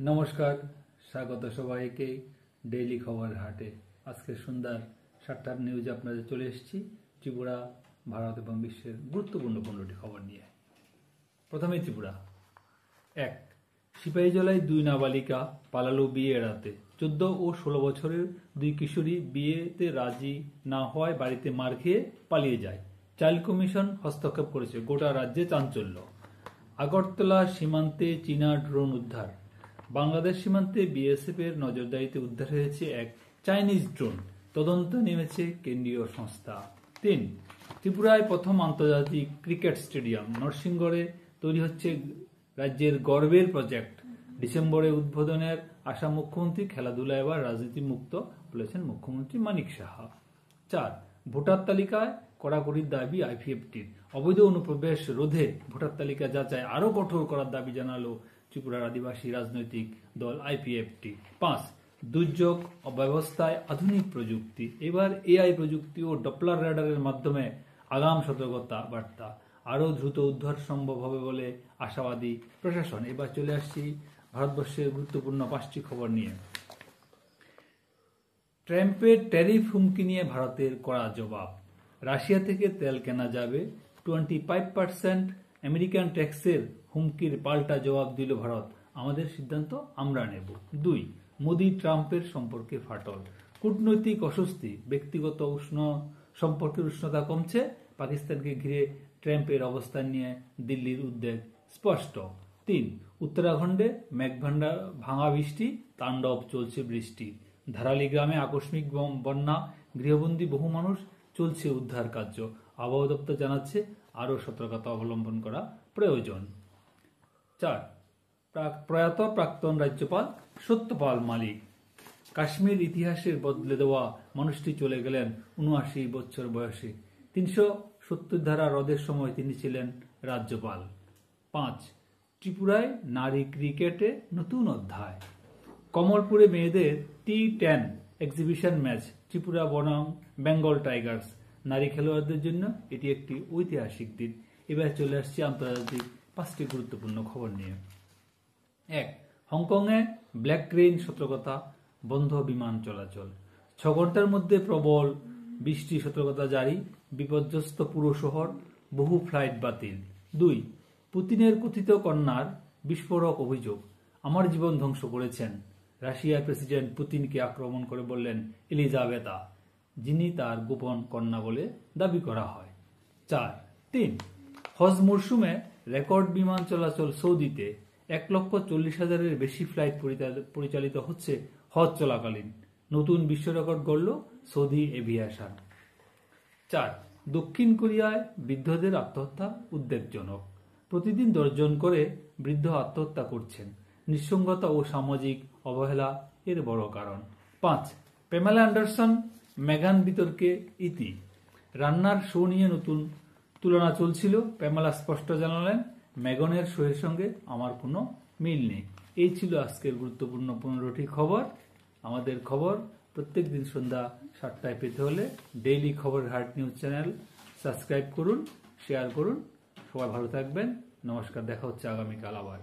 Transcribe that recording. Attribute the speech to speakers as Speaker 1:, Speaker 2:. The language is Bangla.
Speaker 1: নমস্কার, স্বাগত সবাইকে ডেইলি খবর হাটে। আজকে সন্ধ্যার 7টার নিউজে আপনাদের চলে এসেছি ত্রিপুরা, ভারত এবং বিশ্বের গুরুত্বপূর্ণ 15টি খবর নিয়ে। প্রথমে ত্রিপুরা। 1. সিপাহীজলায় 2 নাবালিকা পালালো বিয়ে এড়াতে। 14 ও 16 বছরের 2 কিশোরী বিয়েতে রাজি না হওয়ায় বাড়িতে মার খেয়ে পালিয়ে যায়। চাইল্ড কমিশন হস্তক্ষেপ করেছে, গোটা রাজ্যে চাঞ্চল্য। আগরতলা সীমান্তে চীনা ড্রোন উদ্ধার। বাংলাদেশ সীমান্তে বিএসএফ এর নজরদারিতে উদ্ধার হয়েছে এক চাইনিজ ড্রোন। তদন্ত নেমেছে কেন্দ্রীয় সংস্থা। 3. ত্রিপুরায় প্রথম আন্তর্জাতিক ক্রিকেট স্টেডিয়াম। নরসিংগড়ে তৈরি হচ্ছে রাজ্যের গর্বের প্রজেক্ট। ডিসেম্বরে উদ্বোধনের আশা মুখ্যমন্ত্রী। খেলাধুলা এবার রাজনীতি মুক্ত, বলেছেন মুখ্যমন্ত্রী মানিক সাহা। 4. ভোটার তালিকায় কড়াকড়ির দাবি আইপিএফটির। অবৈধ অনুপ্রবেশ রোধে ভোটার তালিকা যাচাই আরও কঠোর করার দাবি জানালো ত্রিপুরার আদিবাসী রাজনৈতিক দল আইপিএফটি। 5. দুর্যোগ ব্যবস্থায় আধুনিক প্রযুক্তি। এবার এআই প্রযুক্তি ও ডপলার রেডারের মাধ্যমে আগাম সতর্কতা বার্তা। আরও দ্রুত উদ্ধার সম্ভব হবে বলে আশাবাদী প্রশাসন। এবার চলে আসছি ভারতবর্ষের গুরুত্বপূর্ণ 5টি খবর নিয়ে। ট্রাম্পের ট্যারিফ হুমকি নিয়ে ভারতের কড়া জবাব। রাশিয়া থেকে তেল কেনা যাবে। 25% আমেরিকান ট্যাক্সের হুমকির পাল্টা জবাব দিল ভারত। আমাদের সিদ্ধান্ত আমরা নেব। 2. মোদি ট্রাম্পের সম্পর্কে ফাটল। কূটনৈতিক অস্বস্তি, ব্যক্তিগত সম্পর্কের উষ্ণতা কমছে। পাকিস্তানকে ঘিরে ট্রাম্পের অবস্থান নিয়ে দিল্লির উদ্বেগ স্পষ্ট। 3. উত্তরাখণ্ডে মেঘভান্ডার, ভাঙা বৃষ্টি, তাণ্ডব চলছে বৃষ্টি। ধারালি গ্রামে আকস্মিক বন্যা, গৃহবন্দী বহু মানুষ, চলছে উদ্ধার কার্য। আবহাওয়া দপ্তর জানাচ্ছে আরও সতর্কতা অবলম্বন করা প্রয়োজন। 4. প্রয়াত প্রাক্তন রাজ্যপাল সত্যপাল মালিক। কাশ্মীর ইতিহাসের বদলে দেওয়া মানুষটি চলে গেলেন 79 বছর বয়সে। 370 ধারা রদের সময় তিনি ছিলেন রাজ্যপাল। 5. ত্রিপুরায় নারী ক্রিকেটে নতুন অধ্যায়। কমলপুরে মেয়েদের T10 এক্সিবিশন ম্যাচ ত্রিপুরা বনাম বেঙ্গল টাইগার্স। নারী খেলোয়াড়দের জন্য এটি একটি ঐতিহাসিক দিন। এবার চলে আসছে আন্তর্জাতিক 5টি গুরুত্বপূর্ণ খবর নিয়ে। 1. হংকংয়ে ব্ল্যাক রেইন সতর্কতা, বন্ধ বিমান চলাচল। 6 ঘন্টার মধ্যে প্রবল বৃষ্টি সতর্কতা জারি, বিপর্যস্ত পুরো শহর, বহু ফ্লাইট বাতিল। 2. পুতিনের কথিত কন্যার বিস্ফোরক অভিযোগ, আমার জীবন ধ্বংস করেছেন। রাশিয়ার প্রেসিডেন্ট পুতিনকে আক্রমণ করে বললেন এলিজাবেতা, যিনি তার গোপন কন্যা বলে দাবি করা হয়। 4. 3. হজ মরশুমে রেকর্ড বিমান চলাচল সৌদিতে। 1,40,000-এর বেশি ফ্লাইট পরিচালিত হচ্ছে হজ চলাকালীন। নতুন বিশ্ব রেকর্ড গড়ল সৌদি এভিয়েশন। 4. দক্ষিণ কোরিয়ায় বৃদ্ধদের আত্মহত্যা উদ্বেগজনক। প্রতিদিন 10 জন করে বৃদ্ধ আত্মহত্যা করছেন। নিঃসঙ্গতা ও সামাজিক অবহেলা এর বড় কারণ। 5. প্যামেলা অ্যান্ডারসন মেগান বিতর্কে ইতি। রান্নার শো নিয়ে নতুন তুলনা চলছিল। প্যামেলা স্পষ্ট জানালেন, মেগনের শোয়ের সঙ্গে আমার কোনো মিল নেই। এই ছিল আজকের গুরুত্বপূর্ণ 15টি খবর। আমাদের খবর প্রত্যেক দিন সন্ধ্যা 7টায় পেতে হলে ডেইলি খবর হাট নিউজ চ্যানেল সাবস্ক্রাইব করুন, শেয়ার করুন। সবাই ভালো থাকবেন। নমস্কার, দেখা হচ্ছে আগামীকাল আবার।